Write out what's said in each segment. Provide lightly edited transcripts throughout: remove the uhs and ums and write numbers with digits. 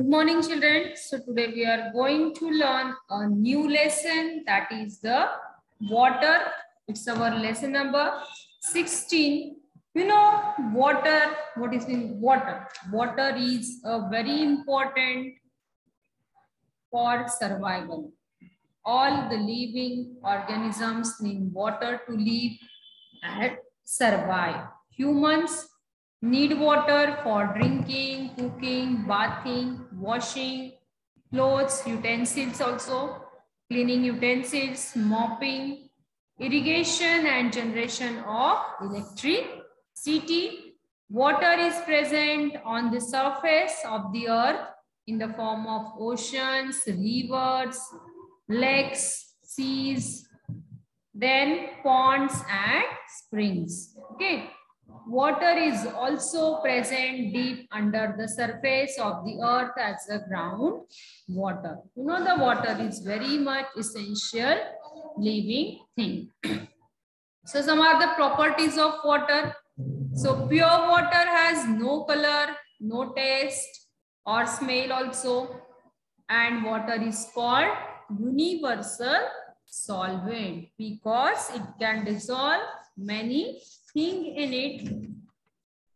Good morning, children. So today we are going to learn a new lesson, that is the water. It's our lesson number 16. You know, water, what is in water? Water is a very important for survival. All the living organisms need water to live and survive. Humans need water for drinking, cooking, bathing, washing, clothes, utensils also, cleaning utensils, mopping, irrigation and generation of electricity. Water is present on the surface of the earth in the form of oceans, rivers, lakes, seas, then ponds and springs. Okay. Water is also present deep under the surface of the earth as a ground water. You know, the water is very much essential living thing. So some are the properties of water. So pure water has no color, no taste or smell also. And water is called universal solvent because it can dissolve many things in it.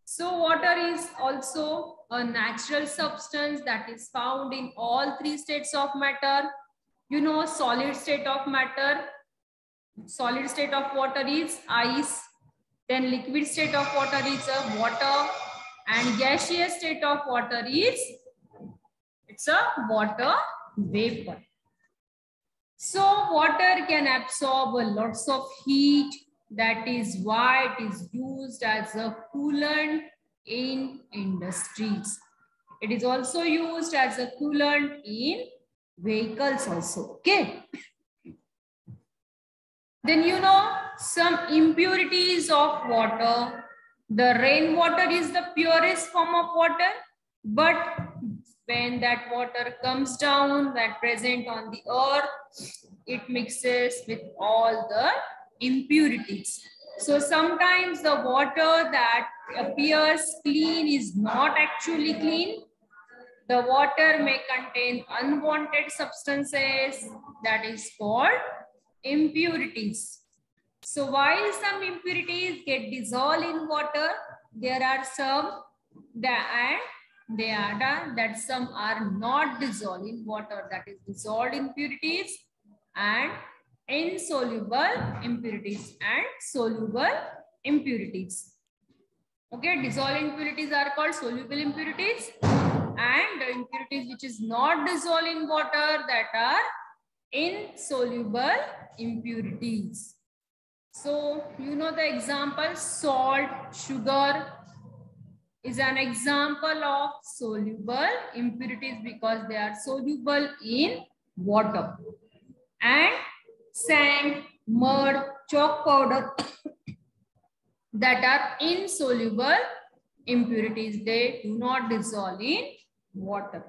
So water is also a natural substance that is found in all three states of matter. You know, solid state of matter, solid state of water is ice, then liquid state of water is water, and gaseous state of water is it's a water vapor. So water can absorb lots of heat. That is why it is used as a coolant in industries. It is also used as a coolant in vehicles also. Okay. Then you know some impurities of water. The rainwater is the purest form of water, but when that water comes down, that present on the earth, it mixes with all the impurities. So sometimes the water that appears clean is not actually clean. The water may contain unwanted substances, that is called impurities. So while some impurities get dissolved in water, there are some that some are not dissolved in water, that is dissolved impurities and insoluble impurities and soluble impurities. Okay, dissolved impurities are called soluble impurities, and the impurities which is not dissolved in water, that are insoluble impurities. So, you know the example, salt, sugar is an example of soluble impurities because they are soluble in water. And sand, mud, chalk powder that are insoluble impurities, they do not dissolve in water.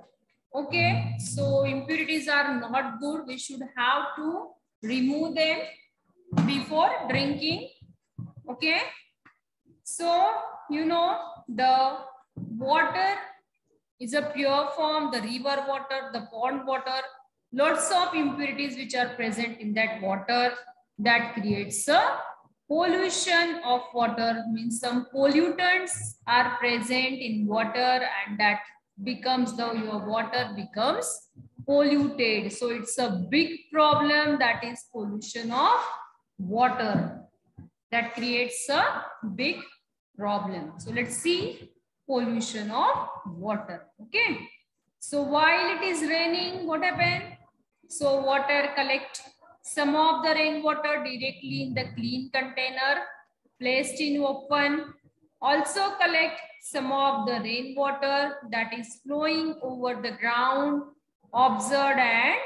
Okay, so impurities are not good. We should have to remove them before drinking. Okay, so you know the water is a pure form, the river water, the pond water, lots of impurities which are present in that water, that creates a pollution of water, means some pollutants are present in water and that becomes your water becomes polluted. So it's a big problem, that is pollution of water, that creates a big problem. So let's see pollution of water. Okay, so while it is raining, what happened? So water collect some of the rainwater directly in the clean container placed in open. Also collect some of the rainwater that is flowing over the ground. Observe and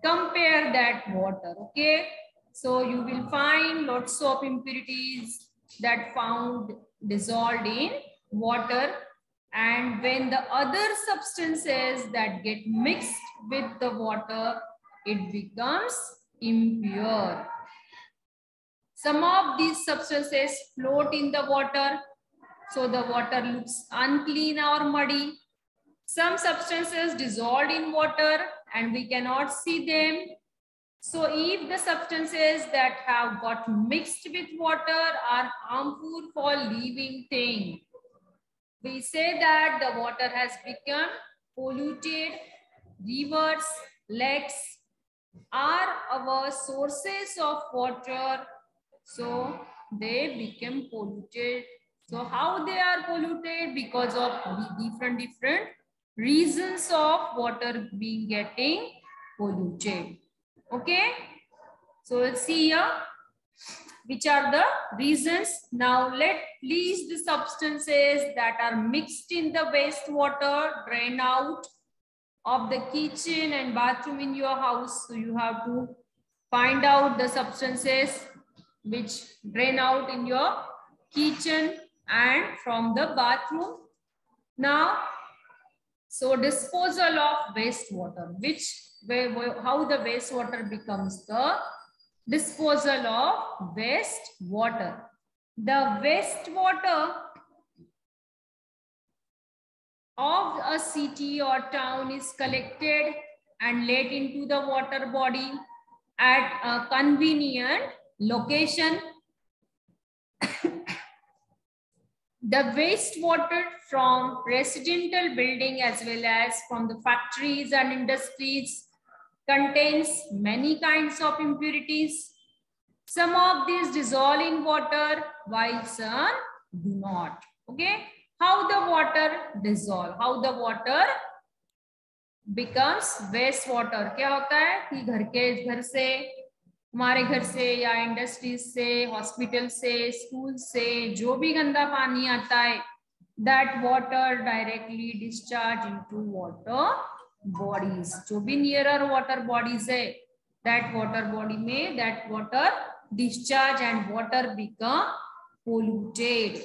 compare that water. Okay, so you will find lots of impurities that found dissolved in water, and when the other substances that get mixed with the water, it becomes impure. Some of these substances float in the water, so the water looks unclean or muddy. Some substances dissolved in water and we cannot see them. So if the substances that have got mixed with water are harmful for living thing, we say that the water has become polluted. Rivers, lakes are our sources of water. So they become polluted. So how they are polluted? Because of different reasons of water being getting polluted. Okay. So let's see here which are the reasons. Now let please the substances that are mixed in the wastewater drain out of the kitchen and bathroom in your house. So you have to find out the substances which drain out in your kitchen and from the bathroom. Now, so disposal of wastewater, how the wastewater becomes the disposal of wastewater. The wastewater of a city or town is collected and let into the water body at a convenient location. The wastewater from residential building as well as from the factories and industries contains many kinds of impurities. Some of these dissolve in water while some do not. Okay. How the water dissolve? How the water becomes wastewater? क्या होता है कि घर से, हमारे घर से या इंडस्ट्रीज से, हॉस्पिटल से, स्कूल से जो भी गंदा पानी आता है, that water directly discharge into water bodies. जो भी nearer water bodies है, that water body में that water discharge and water become polluted.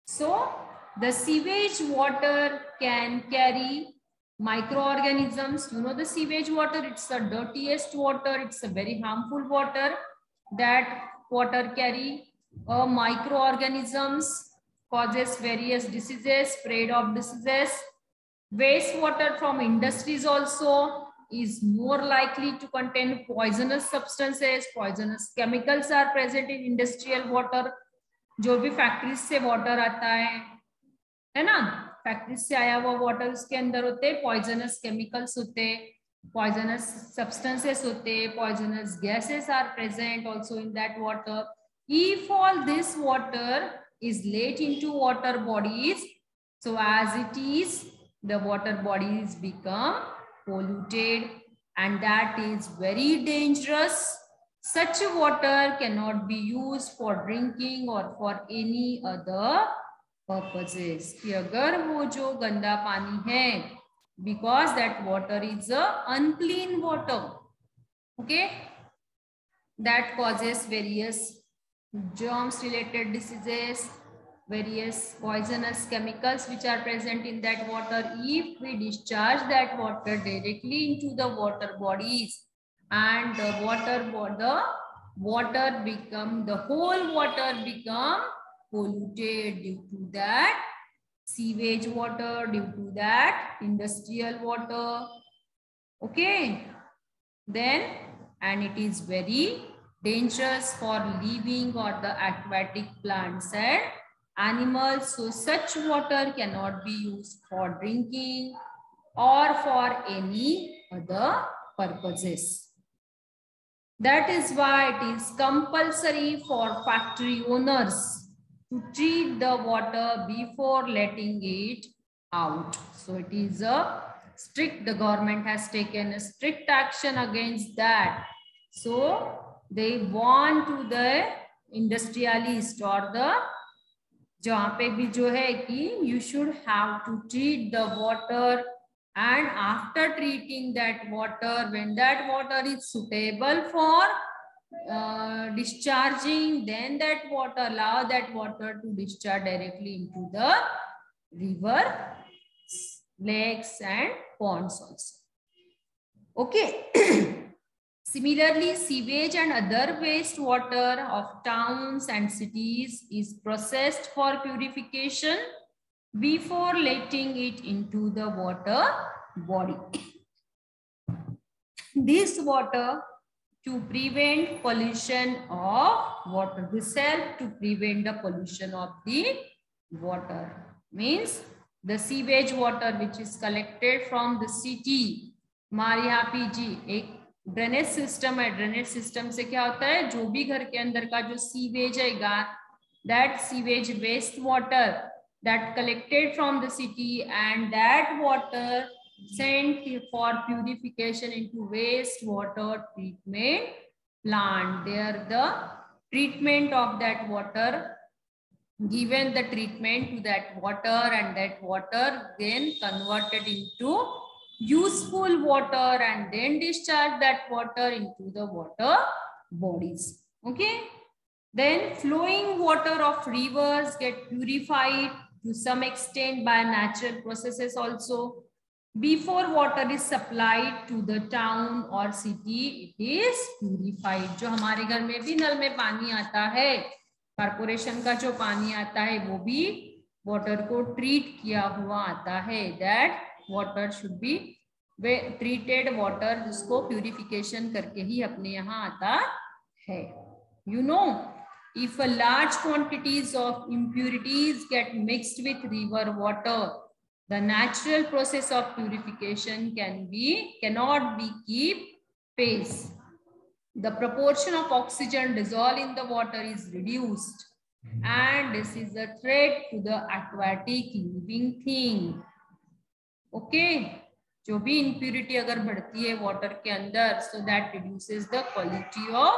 So the sewage water can carry microorganisms. You know the sewage water, it's the dirtiest water. It's a very harmful water. That water carry microorganisms, causes various diseases, spread of diseases. Wastewater from industries also is more likely to contain poisonous substances. Poisonous chemicals are present in industrial water. जो भी factories से water आता है ना, factories से आया हुआ water उसके अंदर होते हैं पॉइजनस केमिकल्स होते हैं, पॉइजनस सब्सटेंसेस होते हैं, poisonous gases are present also in that water. If all this water is let into water bodies, so as it is, the water bodies become polluted and that is very dangerous. Such water cannot be used for drinking or for any other purposes. कि अगर वो जो गंदा पानी है, because that water is a unclean water, okay, that causes various germs related diseases, various poisonous chemicals which are present in that water. If we discharge that water directly into the water bodies, and the whole water become polluted due to that sewage water, due to that industrial water. Okay, then, and it is very dangerous for living or the aquatic plants and animals. So such water cannot be used for drinking or for any other purposes. That is why it is compulsory for factory owners to treat the water before letting it out. So it is a strict, the government has taken a strict action against that. So they want to the industrialist or the जहाँ पे भी जो है कि you should have to treat the water, and after treating that water, when that water is suitable for discharging, then that water, allow that water to discharge directly into the river, lakes and ponds also. Okay. Similarly, sewage and other wastewater of towns and cities is processed for purification before letting it into the water body. This water to prevent pollution of water. This help to prevent the pollution of the water. Means the sewage water which is collected from the city. हमारे यहाँ PG एक drainage system है. Drainage system से क्या होता है, जो भी घर के अंदर का जो सीवेज है, that sewage waste water that collected from the city and that water sent for purification into wastewater treatment plant. There the treatment of that water, given the treatment to that water, and that water then converted into useful water and then discharge that water into the water bodies. Okay. Then flowing water of rivers get purified to some extent by natural processes also. Before water is supplied to the town or city, it is purified. जो हमारे घर में भी नल में पानी आता है, corporation का जो पानी आता है, वो भी वाटर को ट्रीट किया हुआ आता है. That water should be treated water, जिसको प्यूरिफिकेशन करके ही अपने यहाँ आता है. You know, if a large quantities of impurities get mixed with river water, the natural process of purification cannot be keep pace. The proportion of oxygen dissolved in the water is reduced, and this is a threat to the aquatic living thing. Okay, जो भी impurity अगर बढ़ती है water के अंदर, so that reduces the quality of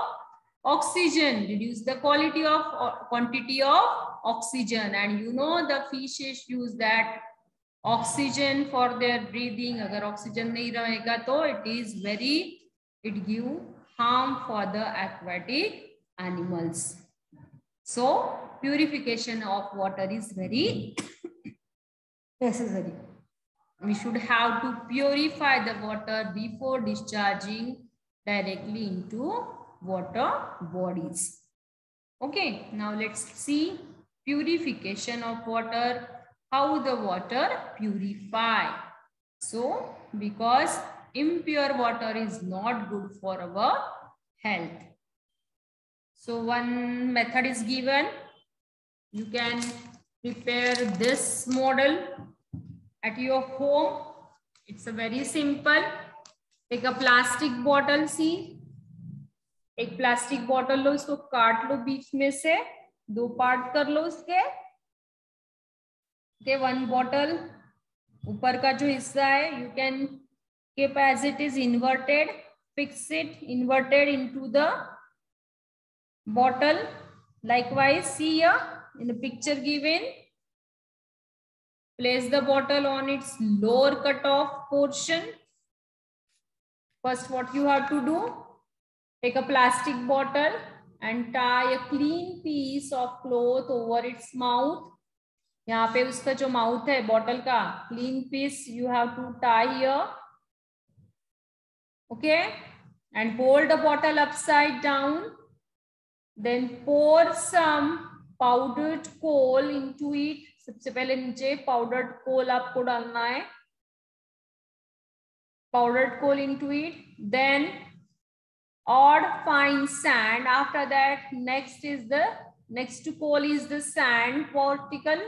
oxygen, reduce the quantity of oxygen. And you know the fishes use that oxygen for their breathing. अगर oxygen नहीं रहेगा तो it give harm for the aquatic animals. So purification of water is very necessary. We should have to purify the water before discharging directly into water bodies. Okay, now let's see purification of water, how the water purify. So because impure water is not good for our health. So one method is given. You can prepare this model at your home. It's a very simple. Take a plastic bottle, see. एक plastic bottle लो, इसको काट लो बीच में से, 2 part कर लो उसके. Okay, one bottle, ऊपर का जो हिस्सा है, you can keep as it is inverted, fix it inverted into the bottle. Likewise, see here in the picture given, place the bottle on its lower cut off portion. First, what you have to do, take a plastic bottle and tie a clean piece of cloth over its mouth. यहाँ पे उसका जो mouth है bottle का, clean piece you have to tie here. Okay, and hold the bottle upside down. Then pour some powdered coal into it. सबसे पहले नीचे powdered coal आपको डालना है. Powdered coal into it. Then odd fine sand. After that, next to coal is the sand particle,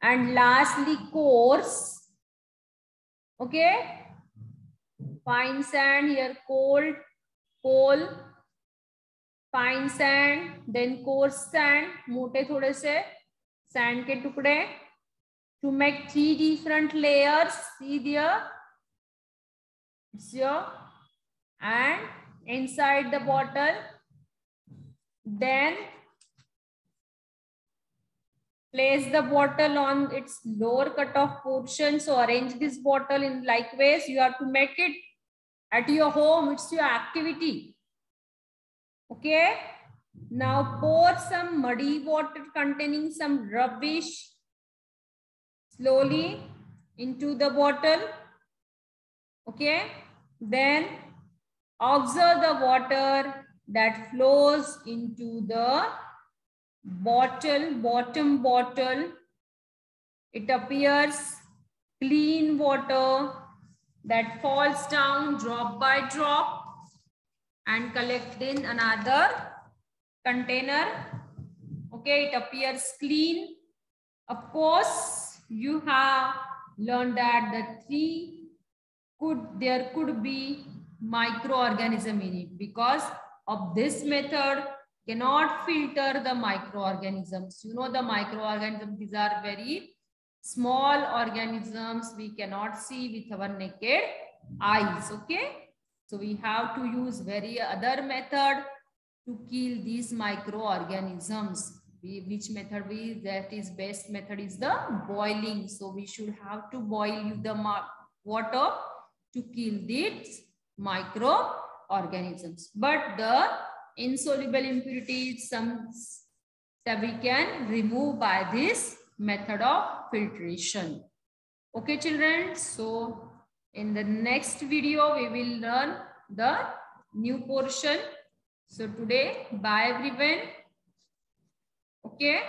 and lastly coarse. Okay, fine sand here, coal, fine sand, then coarse sand, मोटे थोड़े से sand के टुकड़े, to make 3 different layers. See there, it's here, and inside the bottle. Then place the bottle on its lower cut off portion. So arrange this bottle in like ways. You have to make it at your home. It's your activity. Okay. Now pour some muddy water containing some rubbish slowly into the bottle. Okay. Then observe the water that flows into the bottom bottle. It appears clean water that falls down drop by drop and collect in another container. Okay, it appears clean. Of course, you have learned that there could be microorganism in it. Because of this method, cannot filter the microorganisms. You know the microorganisms, these are very small organisms we cannot see with our naked eyes. Okay, so we have to use very other method to kill these microorganisms. Which method that is best method is the boiling. So we should have to boil the water to kill these microorganisms. But the insoluble impurities, some that we can remove by this method of filtration. Okay, children. So in the next video, we will learn the new portion. So today, bye everyone. Okay.